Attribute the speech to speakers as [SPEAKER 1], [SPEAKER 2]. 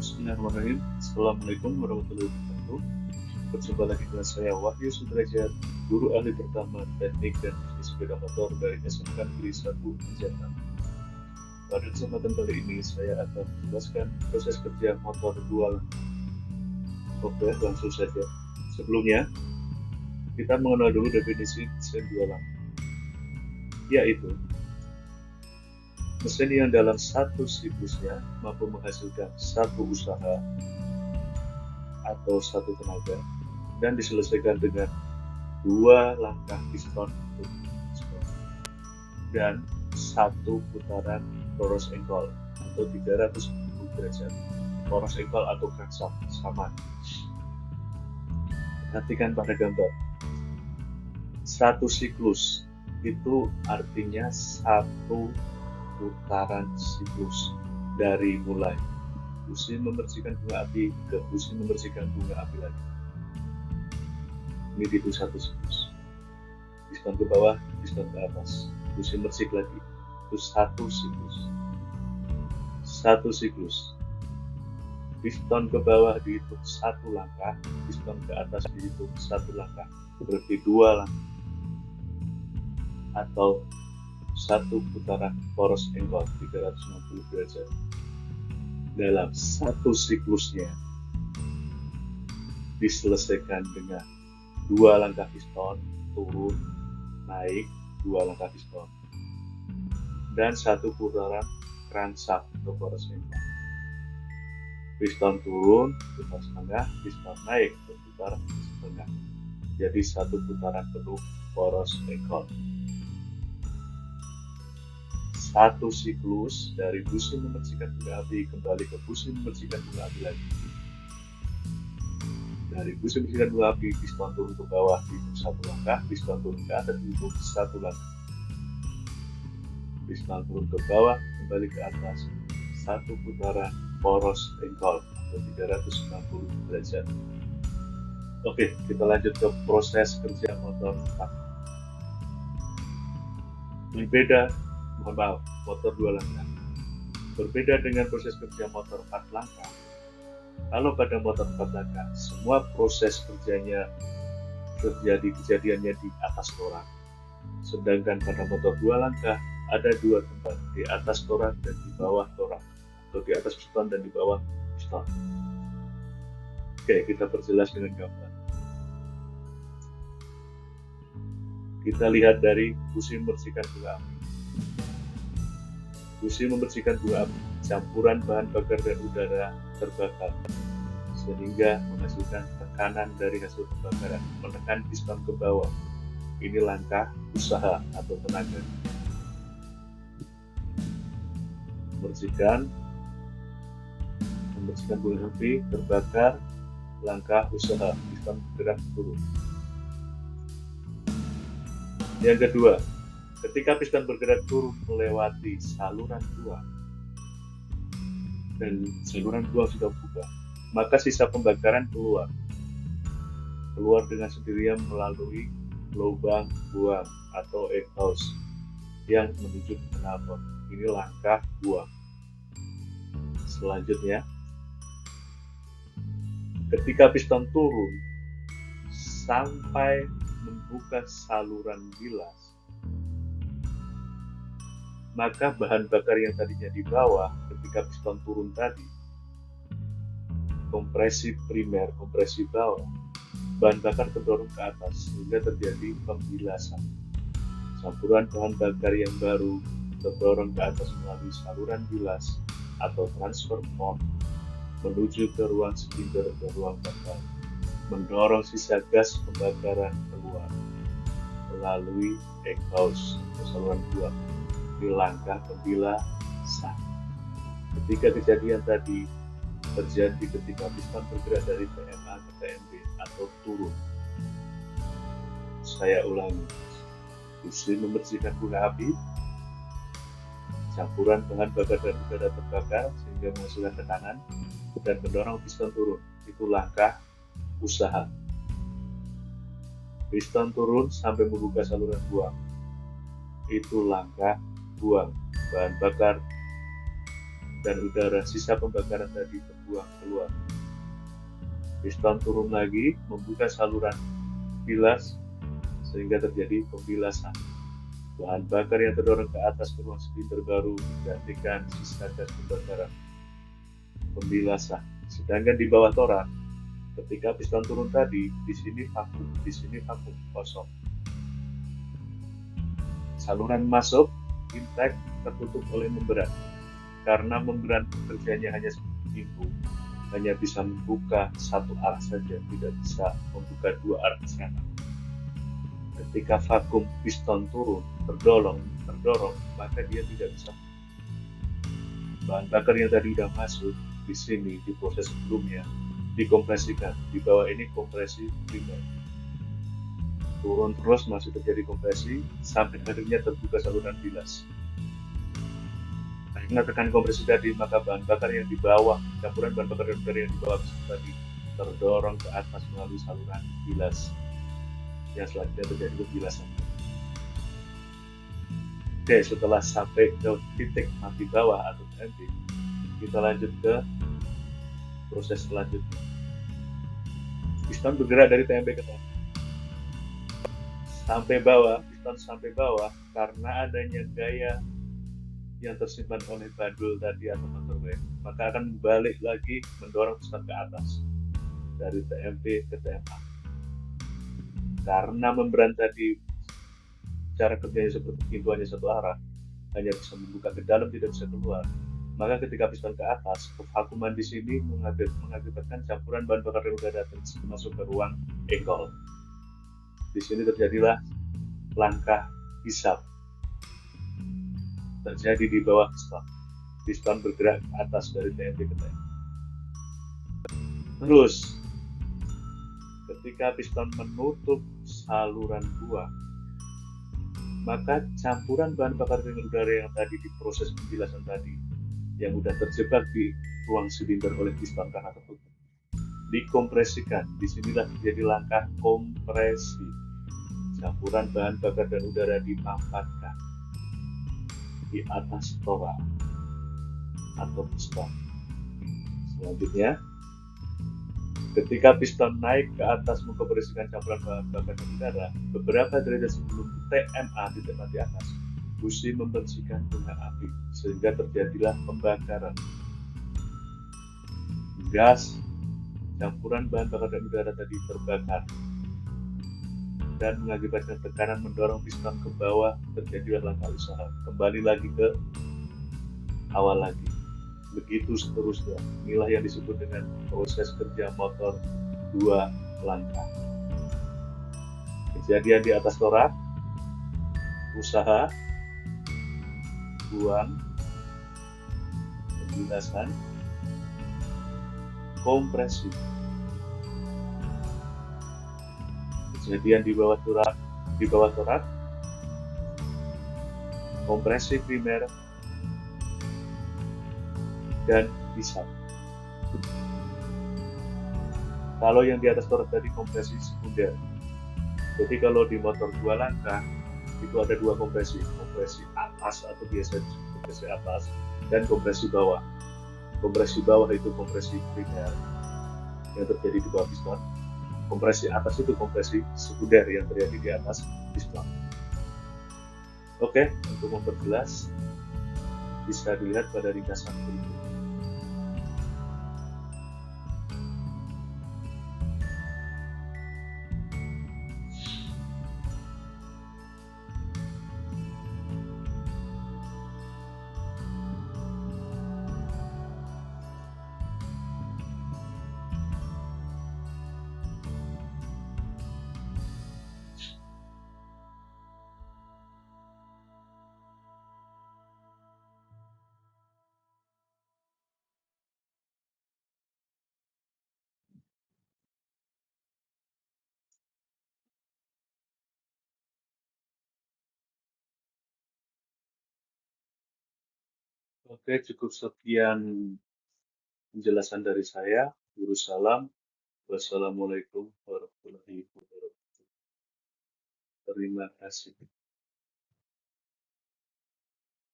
[SPEAKER 1] Bismillahirrahmanirrahim. Assalamualaikum warahmatullahi wabarakatuh. Berjumpa lagi dengan saya Wahyu Sudrajat, guru ahli pertama teknik dan bisnis sepeda motor dari SMK Negeri 1 Jakarta. Pada kesempatan kali ini saya akan menjelaskan proses kerja motor dual. Oke, langsung saja. Sebelumnya, kita mengenal dulu definisi mesin dual, yaitu mesin yang dalam satu siklusnya mampu menghasilkan satu usaha atau satu tenaga dan diselesaikan dengan dua langkah piston dan satu putaran poros engkol atau 360 derajat. Poros engkol atau crankshaft sama. Perhatikan pada gambar. Satu siklus itu artinya satu putaran siklus dari mulai busi membersihkan bunga api ke busi membersihkan bunga api lagi. Ini itu satu siklus. Piston ke bawah, piston ke atas, busi bersih lagi. Itu satu siklus. Satu siklus. Piston ke bawah dihitung satu langkah, piston ke atas dihitung satu langkah. Berarti dua langkah. Atau satu putaran poros engkol 360 derajat. Dalam satu siklusnya diselesaikan dengan dua langkah piston turun naik, dua langkah piston dan satu putaran crankshaft atau poros engkol. Piston turun putar setengah, piston naik berputar setengah, jadi satu putaran penuh poros engkol. Satu siklus dari busi membersihkan bunga api kembali ke busi membersihkan bunga api lagi. Dari busi membersihkan bunga api, piston turun ke bawah dihitung satu langkah, piston turun ke atas dihitung satu langkah. Piston turun ke bawah kembali ke atas, satu putaran poros engkol atau 360 derajat. Oke, kita lanjut ke proses kerja motor 4. Motor dua langkah. Berbeda dengan proses kerja motor 4 langkah. Kalau pada motor 4 langkah, semua proses kerjanya kejadiannya di atas torak. Sedangkan pada motor 2 langkah, ada dua tempat, di atas torak dan di bawah torak, atau di atas piston dan di bawah piston. Oke, kita perjelas dengan gambar. Kita lihat dari busi membersihkan bunga api. Busi membersihkan bunga api, campuran bahan bakar dan udara terbakar sehingga menghasilkan tekanan dari hasil pembakaran, menekan piston ke bawah. Ini langkah usaha atau tenaga. Membersihkan bunga api, terbakar, langkah usaha, piston bergerak turun. Yang kedua, ketika piston bergerak turun melewati saluran buang dan saluran buang sudah buka, maka sisa pembakaran keluar dengan sendirinya melalui lubang buang atau exhaust yang menuju ke knalpot. Ini langkah buang. Selanjutnya, ketika piston turun sampai membuka saluran bilas, maka bahan bakar yang tadinya di bawah ketika piston turun tadi, kompresi primer, kompresi bawah, bahan bakar terdorong ke atas sehingga terjadi pembilasan. Campuran bahan bakar yang baru terdorong ke atas melalui saluran bilas atau transfer port menuju ke ruang silinder dan ruang bakar, mendorong sisa gas pembakaran keluar melalui exhaust atau saluran buang. Ini langkah pembilasan. Ketika kejadian tadi terjadi ketika piston bergerak dari TMA ke TMB atau turun. Saya ulangi. Busi membersihkan bunga api, campuran bahan bakar dan udara terbakar sehingga menghasilkan tekanan dan mendorong piston turun. Itu langkah usaha. Piston turun sampai membuka saluran buang. Itu langkah buang. Bahan bakar dan udara sisa pembakaran tadi terbuang keluar. Piston turun lagi, membuka saluran bilas sehingga terjadi pembilasan. Bahan bakar yang terdorong ke atas ke ruang silinder baru menggantikan sisa gas pembakaran. Pembilasan. Sedangkan di bawah torak, ketika piston turun tadi, di sini vakum kosong. Saluran masuk intact tertutup oleh membran. Karena membran kerjanya hanya seperti pintu, hanya bisa membuka satu arah saja, tidak bisa membuka dua arah ke sana. Ketika vakum piston turun, terdorong, maka dia tidak bisa. Bahan bakar yang tadi sudah masuk di sini di proses sebelumnya dikompresikan. Di bawah ini kompresi primer. Turun terus masih terjadi kompresi sampai akhirnya terbuka saluran bilas. Karena tekan kompresi tadi, maka bahan bakar yang di bawah, campuran bahan bakar dan udara yang di bawah tadi terdorong ke atas melalui saluran bilas. Yang selanjutnya terjadi pembilasan. Oke, setelah sampai ke titik mati bawah atau TMP, kita lanjut ke proses selanjutnya. Piston bergerak dari TMP ke TMP. Piston sampai bawah karena adanya gaya yang tersimpan oleh bandul tadi atau motorway, maka akan balik lagi mendorong piston ke atas dari TMP ke TMA. Karena membran tadi cara kerjanya seperti pintuannya satu arah, hanya bisa membuka ke dalam, tidak bisa keluar. Maka ketika piston ke atas, kevakuman di sini mengakibatkan campuran bahan bakar dan udara masuk ke ruang engkol. Di sini terjadilah langkah hisap terjadi di bawah piston. Piston bergerak ke atas dari TMP ke TMP. Terus, ketika piston menutup saluran buang, maka campuran bahan bakar dengan udara yang tadi diproses pembilasan tadi, yang sudah terjebak di ruang silinder oleh piston karena tertutup, dikompresikan. Disinilah terjadi langkah kompresi. Campuran bahan bakar dan udara dimampatkan di atas torak atau piston. Selanjutnya, ketika piston naik ke atas mengkompresikan campuran bahan bakar dan udara, beberapa derajat sebelum TMA titik mati atas, busi membersihkan bunga api sehingga terjadilah pembakaran. Gas campuran bahan bakar dan udara tadi terbakar dan mengakibatkan tekanan mendorong piston ke bawah, terjadilah langkah usaha. Kembali lagi ke awal lagi. Begitu seterusnya. Inilah yang disebut dengan proses kerja motor dua langkah. Kejadian di atas torak, usaha, buang, pembilasan, kompresi. Kejadian di bawah torak, kompresi primer, dan hisap. Kalau yang di atas torak tadi kompresi sekunder. Jadi kalau di motor dua langkah itu ada dua kompresi atas atau biasa disebut kompresi atas dan kompresi bawah. Kompresi bawah itu kompresi primer yang terjadi di bawah piston. Kompresi atas itu kompresi sekunder yang terjadi di atas piston. Oke, untuk memperjelas bisa dilihat pada ringkasan berikut. Oke, cukup sekian penjelasan dari saya. Guru salam. Wassalamualaikum warahmatullahi wabarakatuh. Terima kasih.